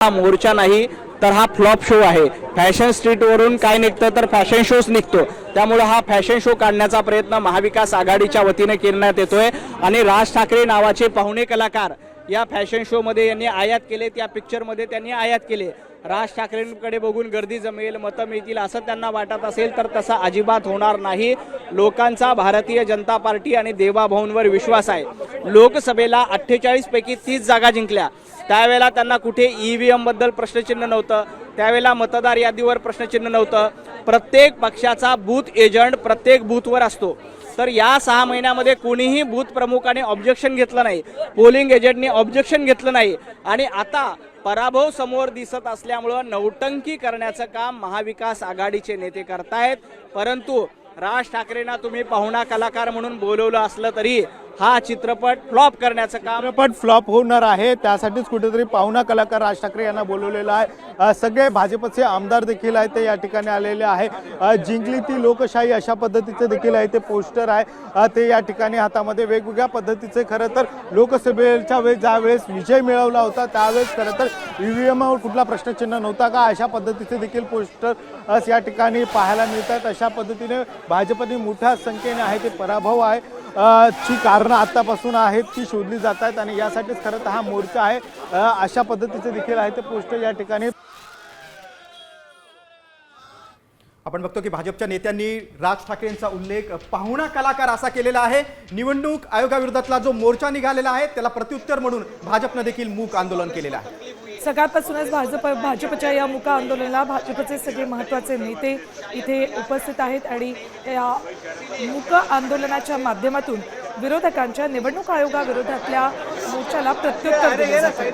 हा मोर्चा नाही तर हा फ्लॉप शो आहे। फॅशन स्ट्रीट वरून काय निघतं तर फॅशन शोज निघतो। त्यामुळे हा फॅशन शो काढण्याचा प्रयत्न महाविकास आघाडीच्या वतीने करण्यात येतोय आणि राज ठाकरे नावाचे पाहुणे कलाकार या फॅशन शो मध्ये यांनी आयात केले, त्या पिक्चर मध्ये त्यांनी आयात केले। राज ठाकरेंकडे बघून गर्दी जमेल, मतं मिळतील असं त्यांना वाटत असेल तर तसा अजिबात होणार नाही। लोकांचा भारतीय जनता पार्टी आणि देवाभाऊंवर विश्वास आहे। लोकसभेला 48 पैकी 30 जागा जिंकल्या, त्यावेळेला त्यांना कुठे ईव्हीएम बद्दल प्रश्नचिन्ह नव्हतं, त्यावेळेला मतदार यादीवर प्रश्नचिन्ह नव्हतं। प्रत्येक पक्षाचा बूथ एजंट प्रत्येक बूथवर असतो, तर या 6 महिन्यामध्ये कोणीही बूथ प्रमुखाने ऑब्जेक्शन घेतलं नाही, पोलिंग एजंटने ऑब्जेक्शन घेतलं नाही आणि आता पराभव समोर दिसत असल्यामुळे नौटंकी करण्याचं काम महाविकास आघाडीचे नेते करतायत। परंतु राज ठाकरेंना तुम्ही पाहुणा कलाकार म्हणून बोलवलं असलं तरी हा चित्रपट फ्लॉप करण्याचं काम फ्लॉप होणार आहे। त्यासाठीच कुठेतरी पाहुणा कलाकार राज ठाकरे यांना बोलवलेला आहे। सगळे भाजपचे आमदार देखील आहेत ते या ठिकाणी आलेले आहे। जिंकली ती लोकशाही अशा पद्धतीचे देखील आहे ते पोस्टर आहे, ते या ठिकाणी हातामध्ये वेगवेगळ्या पद्धतीचे खरं तर लोकसभेच्या वेळेस ज्यावेळेस विजय मिळवला होता त्यावेळेस खरं तर ईव्हीएमवर कुठला प्रश्नचिन्ह नव्हता का अशा पद्धतीचे देखील पोस्टर या ठिकाणी पाहायला मिळतात। अशा पद्धतीने भाजपने मोठ्या संख्येने आहे ते पराभव आहे ची कारणं आतापासून आहेत ती शोधली जात आहेत आणि यासाठीच खरं तर हा मोर्चा आहे। अशा पद्धतीचे देखील आहे ते पोस्टर या ठिकाणी आपण बघतो की भाजपच्या नेत्यांनी राज ठाकरेंचा उल्लेख पाहुणा कलाकार असा केलेला आहे। निवडणूक आयोगाविरोधातला जो मोर्चा निघालेला आहे त्याला प्रत्युत्तर म्हणून भाजपने देखील मूक आंदोलन केलेलं आहे। सकाळपासूनच भाजपच्या या मूक आंदोलनाला भाजपचे सगळे महत्त्वाचे नेते इथे उपस्थित आहेत आणि या मूक आंदोलनाच्या माध्यमातून विरोधकांच्या निवडणूक आयोगाविरोधातल्या मोर्चाला प्रत्युत्तर दिलं जातं।